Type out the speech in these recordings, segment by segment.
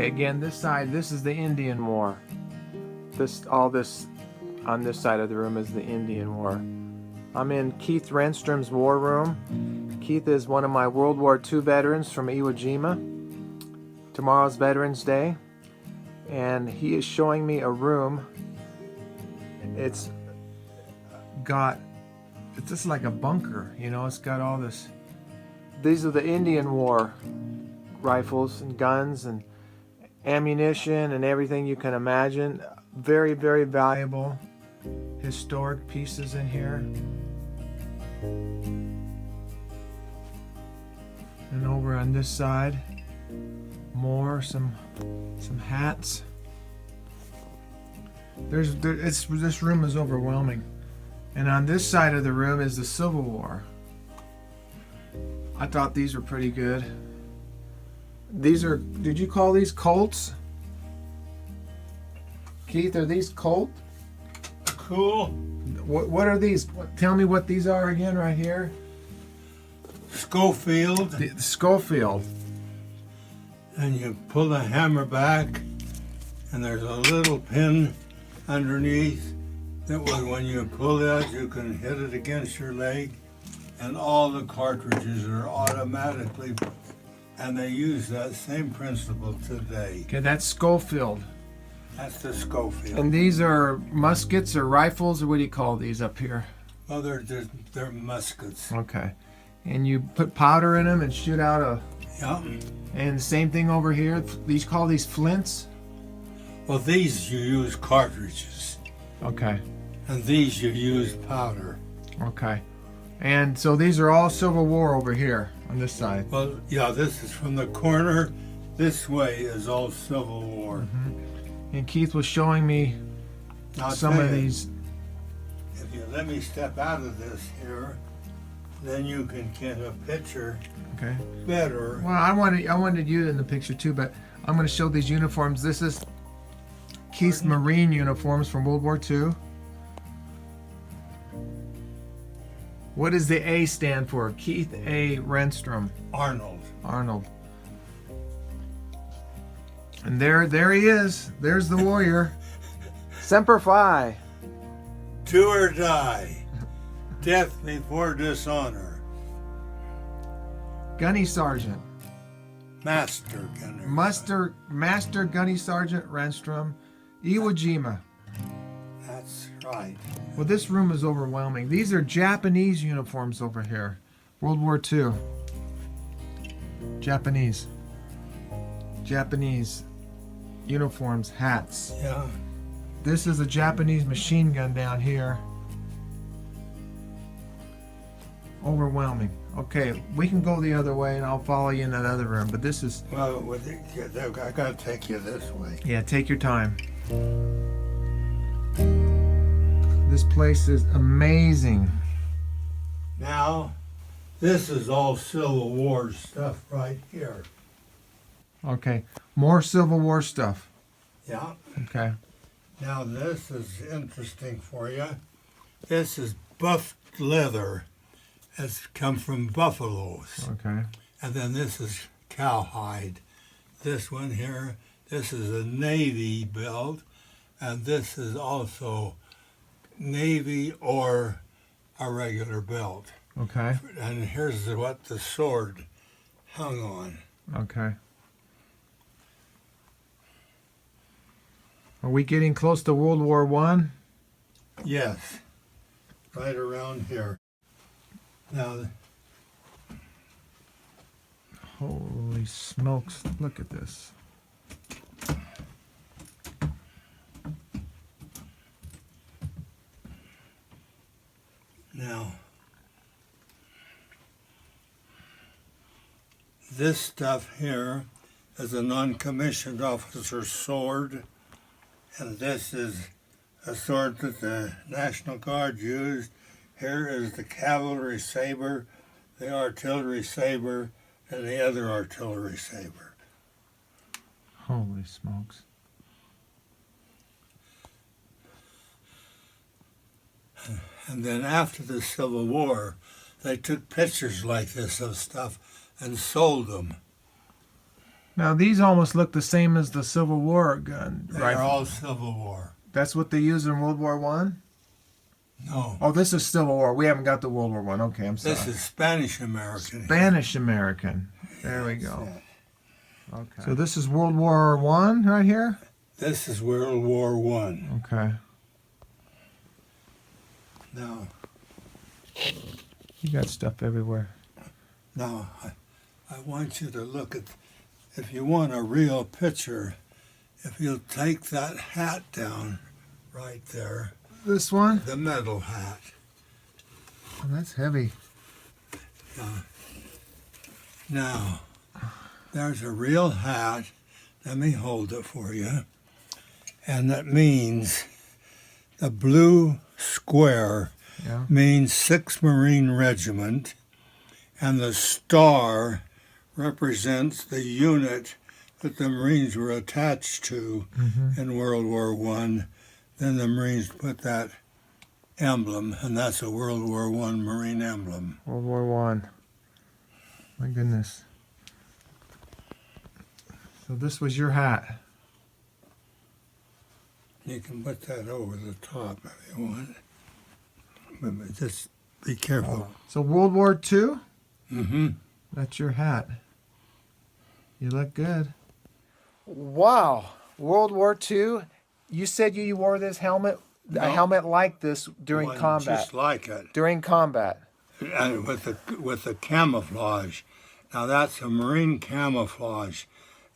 Okay, again, this side, this is the Indian War. All this on this side of the room is the Indian War. I'm in Keith Renstrom's war room. Keith is one of my World War II veterans from Iwo Jima. Tomorrow's Veterans Day, and he is showing me a room. It's just like a bunker, you know. It's got all this. These are the Indian War rifles and guns and ammunition and everything you can imagine. Very, very valuable historic pieces in here. And over on this side, more some hats. This room is overwhelming. And on this side of the room is the Civil War. I thought these were pretty good. These are, did you call these Colts? Keith, are these Colt? Cool. What are these? Tell me what these are again right here. Schofield. The Schofield. And you pull the hammer back, and there's a little pin underneath that way when you pull that, you can hit it against your leg, and all the cartridges are automatically, and they use that same principle today. Okay, that's Schofield. That's the Schofield. And these are muskets or rifles, or what do you call these up here? Well, they're muskets. Okay. And you put powder in them and shoot out a... Yeah. And same thing over here. These call these flints? Well, these you use cartridges. Okay. And these you use powder. Okay. And so these are all Civil War over here on this side. Well, yeah, this is from the corner. This way is all Civil War. Mm-hmm. And Keith was showing me some of these. If you let me step out of this here, then you can get a picture. Okay. Better. Well, I wanted you in the picture too, but I'm going to show these uniforms. This is Keith's Marine uniforms from World War II. What does the A stand for? Keith A. Renstrom. Arnold. Arnold. And there he is. There's the warrior. Semper Fi. Do or die. Death before dishonor. Gunny Sergeant. Master Gunner. Master Gunny Sergeant Renstrom. Iwo Jima. That's right. Well, this room is overwhelming. These are Japanese uniforms over here. World War II. Japanese uniforms, hats. Yeah. This is a Japanese machine gun down here. Overwhelming. Okay, we can go the other way and I'll follow you in that other room, but this is... Well, I gotta take you this way. Yeah, take your time. This place is amazing. Now, this is all Civil War stuff right here. Okay, more Civil War stuff. Yeah. Okay. Now, this is interesting for you. This is buffed leather. It's come from buffaloes. Okay. And then this is cowhide. This one here, this is a Navy belt, and this is also Navy or a regular belt. Okay. And here's what the sword hung on. Okay. Are we getting close to World War I? Yes, right around here. Now, holy smokes, look at this. now, this stuff here is a non-commissioned officer's sword, and this is a sword that the National Guard used. Here is the cavalry saber, the artillery saber, and the other artillery saber. Holy smokes. And then after the Civil War, they took pictures like this of stuff and sold them. Now these almost look the same as the Civil War gun, They're right? all Civil War. That's what they used in World War One? No. Oh, this is Civil War. We haven't got the World War One. Okay, I'm sorry. This is Spanish American. Spanish American. There we go. Yes. Okay. So this is World War One right here? This is World War One. Okay. Now, You got stuff everywhere. now, I want you to look at, if you want a real picture, if you'll take that hat down right there, This one? the metal hat. Oh, that's heavy. Now, there's a real hat. Let me hold it for you. And that means the blue square Yeah. means 6th Marine Regiment, and the star represents the unit that the Marines were attached to in World War One. Then the Marines put that emblem, and that's a World War One Marine emblem. World War One. My goodness. So this was your hat. You can put that over the top if you want. But just be careful. So World War Two? Mm-hmm. That's your hat. You look good. Wow. World War II. You said you wore this helmet, a No. helmet like this during One combat. just like it, During combat. and with the camouflage. Now that's a Marine camouflage,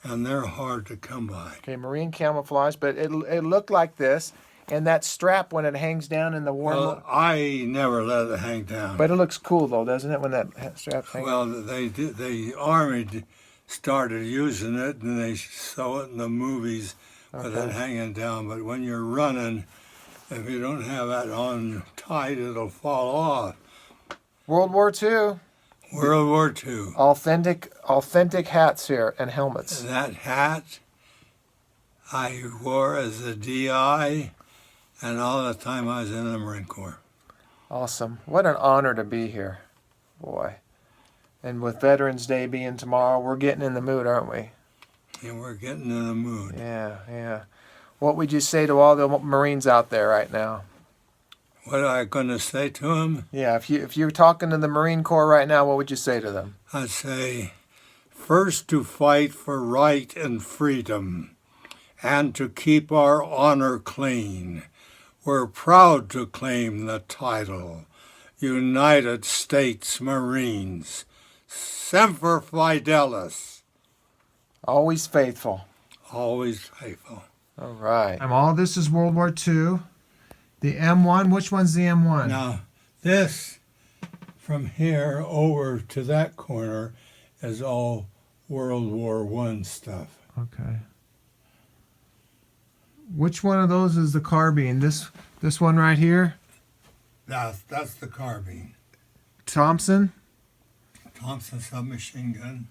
and they're hard to come by. Okay, Marine camouflage, but it looked like this, and that strap when it hangs down in the war. Well, I never let it hang down. But it looks cool though, doesn't it? When that strap hangs. Well, the Army started using it, and they show it in the movies with it Okay. hanging down. But when you're running, if you don't have that on tight, it'll fall off. World War II. World War II. Authentic hats here and helmets. And that hat I wore as a DI, and all the time I was in the Marine Corps. Awesome. What an honor to be here. Boy. And with Veterans Day being tomorrow, we're getting in the mood, aren't we? And we're getting in the mood. Yeah, yeah. What would you say to all the Marines out there right now? What am I going to say to them? Yeah, if you're talking to the Marine Corps right now, what would you say to them? I'd say, first to fight for right and freedom, and to keep our honor clean. We're proud to claim the title, United States Marines. Semper Fidelis. Always faithful. Always faithful. All right. All this is World War II. The M1, which one's the M1? Now, this from here over to that corner is all World War I stuff. Okay. Which one of those is the carbine? This one right here? That's the carbine. Thompson? Thompson submachine gun.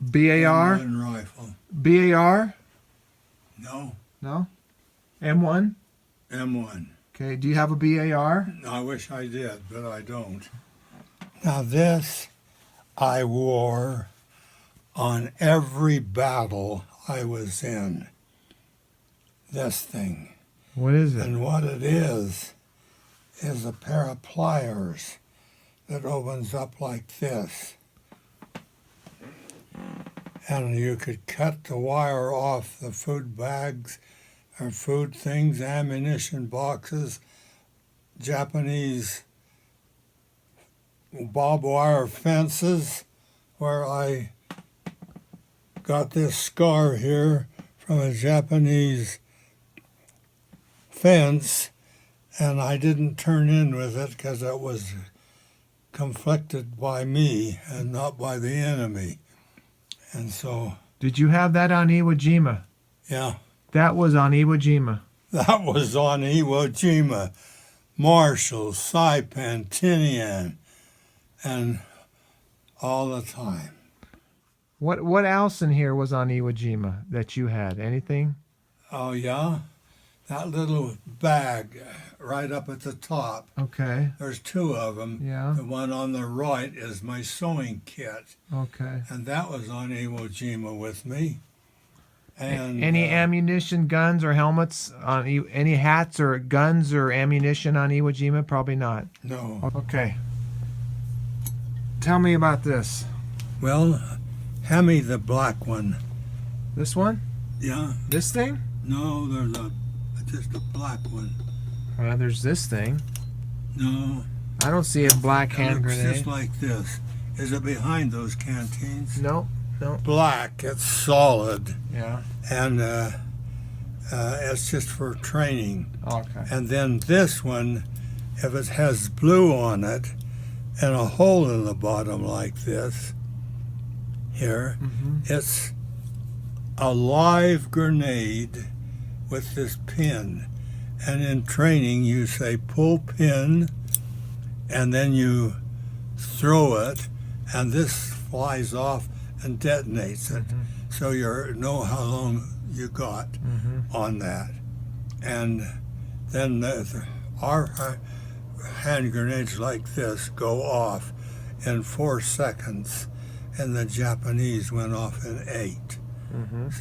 BAR? M1 rifle. BAR? No, No? M1? M1. Okay, do you have a BAR? I wish I did, but I don't. Now this I wore on every battle I was in. This thing. What is it? And what it is a pair of pliers that opens up like this. And you could cut the wire off the food bags or food things, ammunition boxes, Japanese barbed wire fences, where I got this scar here from a Japanese fence, and I didn't turn in with it because it was conflicted by me and not by the enemy. And so, Did you have that on Iwo Jima? yeah, That was on Iwo Jima. that was on Iwo Jima, Marshall, Saipan, Tinian, and all the time. What else in here was on Iwo Jima that you had? Anything? Oh, yeah? that little bag right up at the top. Okay. There's two of them. Yeah. The one on the right is my sewing kit, Okay. and that was on Iwo Jima with me. And Any ammunition, guns, or helmets on any hats or guns or ammunition on Iwo Jima? Probably not. no. Okay. Tell me about this. Well, hand me the black one. This one? Yeah. This thing? No, there's just a black one. Well, there's this thing. No. I don't see a black It hand looks grenade. just like this. Is it behind those canteens? No. Black. It's solid, Yeah. and it's just for training. Okay. And then this one, if it has blue on it and a hole in the bottom like this, here, it's a live grenade with this pin. And in training, you say pull pin, and then you throw it, and this flies off and detonates it. So you know how long you got on that. And then our hand grenades like this go off in 4 seconds, and the Japanese went off in 8.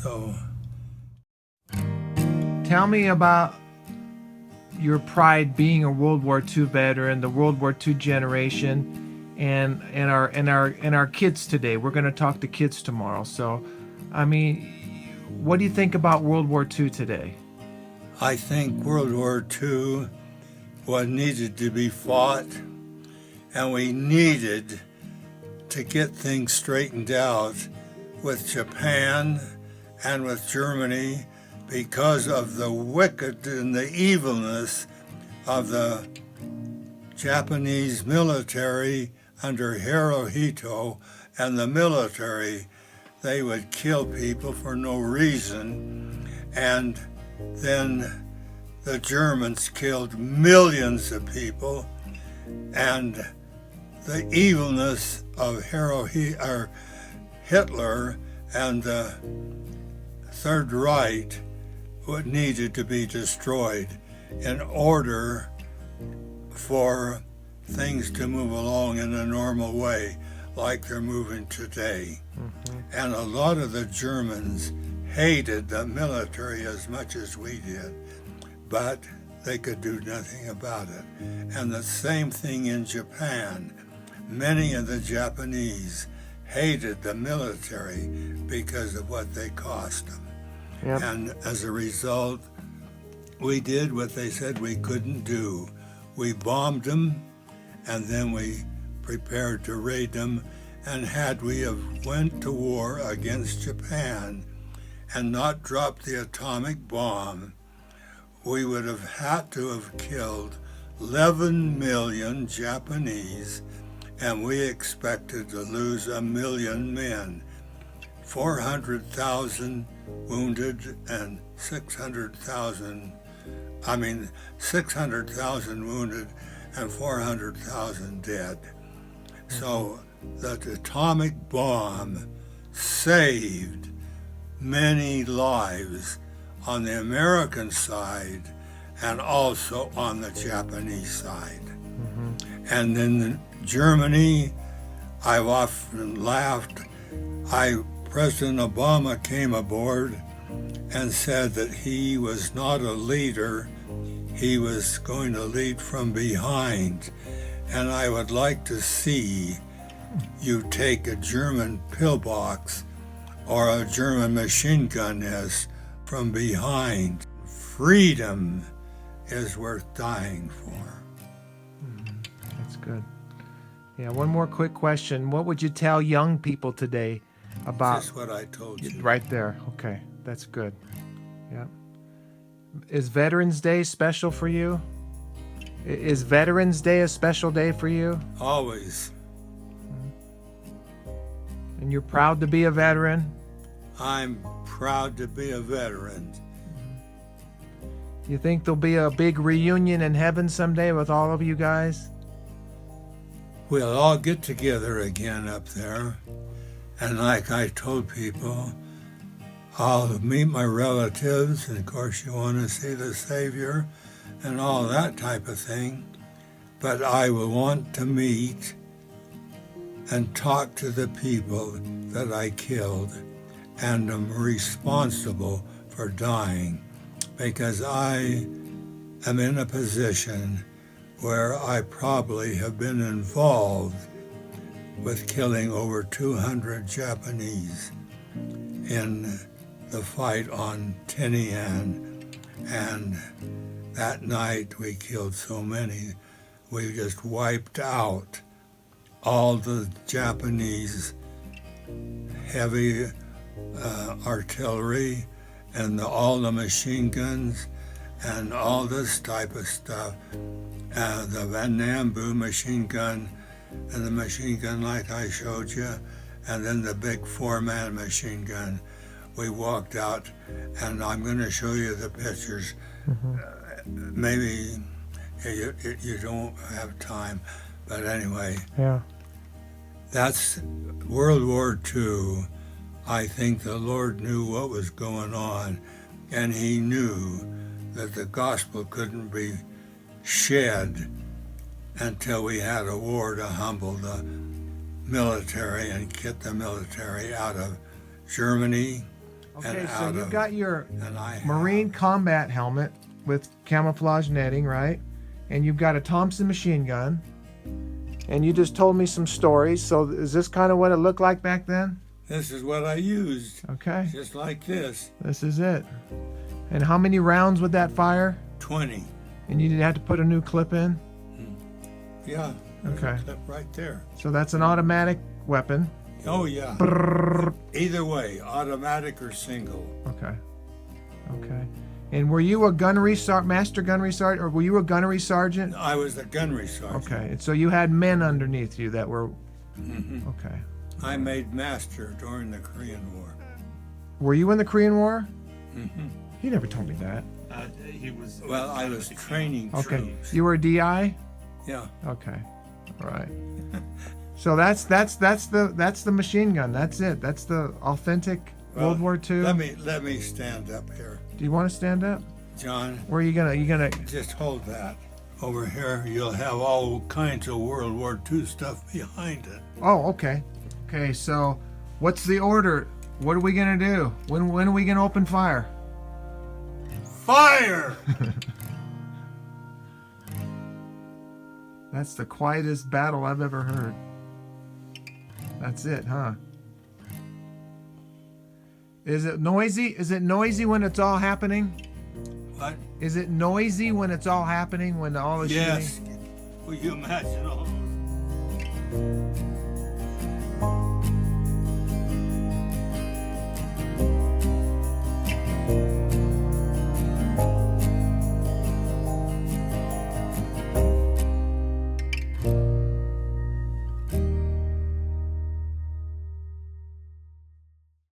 So Tell me about your pride being a World War II veteran, the World War II generation, and our kids today. We're going to talk to kids tomorrow. So, I mean, what do you think about World War II today? I think World War II was needed to be fought, and we needed to get things straightened out with Japan and with Germany because of the wicked and the evilness of the Japanese military under Hirohito and the military. They would kill people for no reason, and then the Germans killed millions of people, and the evilness of Hitler and the Third Reich what needed to be destroyed in order for things to move along in a normal way like they're moving today. And a lot of the Germans hated the military as much as we did, but they could do nothing about it. And the same thing in Japan. Many of the Japanese hated the military because of what they cost them. Yep. And as a result, we did what they said we couldn't do. We bombed them, and then we prepared to raid them. And had we have went to war against Japan and not dropped the atomic bomb, we would have had to have killed 11 million Japanese, and we expected to lose 1 million men, 400,000 wounded and 600,000 wounded and 400,000 dead. So the atomic bomb saved many lives on the American side and also on the Japanese side. And then Germany, I've often laughed. President Obama came aboard and said that he was not a leader, he was going to lead from behind. And I would like to see you take a German pillbox or a German machine gun nest from behind. Freedom is worth dying for. That's good. Yeah, one more quick question. What would you tell young people today about... Just what I told you. Right there. Okay, that's good. Yeah. Is Veterans Day special for you? Is Veterans Day a special day for you? Always. And you're proud to be a veteran? I'm proud to be a veteran. You think there'll be a big reunion in heaven someday with all of you guys? We'll all get together again up there. And like I told people, I'll meet my relatives, and of course you want to see the Savior and all that type of thing. But I will want to meet and talk to the people that I killed and am responsible for dying, because I am in a position where I probably have been involved with killing over 200 Japanese in the fight on Tinian, and that night we killed so many, we just wiped out all the Japanese heavy artillery and all the machine guns and all this type of stuff. The Van Nambu machine gun and the machine gun like I showed you, and then the big 4-man machine gun. We walked out, and I'm going to show you the pictures. Maybe you don't have time, but anyway. Yeah. That's World War II. I think the Lord knew what was going on, and he knew that the gospel couldn't be shed until we had a war to humble the military and get the military out of Germany. Okay, so you've got your and Marine combat helmet with camouflage netting, right? And you've got a Thompson machine gun. And you just told me some stories. So is this kind of what it looked like back then? This is what I used. Okay. Just like this. This is it. And how many rounds would that fire? 20. And you didn't have to put a new clip in? Yeah. Okay. Clip right there. So that's an automatic weapon. Oh, yeah. Either way, automatic or single. Okay. Okay. And were you a master gunnery sergeant, or were you a gunnery sergeant? I was the gunnery sergeant. Okay. And so you had men underneath you that were... Okay. I made master during the Korean War. Were you in the Korean War? He never told me that. He was. Well, I was training Okay. troops. You were a DI? Yeah. Okay. All right. So that's the machine gun. That's it. That's the authentic World War II. Let me stand up here, Do you want to stand up? John. Where are you gonna? Just hold that. Over here, you'll have all kinds of World War II stuff behind it. Oh, okay. Okay. So, what's the order? What are we gonna do? When are we gonna open fire? Fire! That's the quietest battle I've ever heard. That's it, huh? Is it noisy? Is it noisy when it's all happening? What? Is it noisy when it's all happening? When all the Yes. shooting? Will you imagine all those?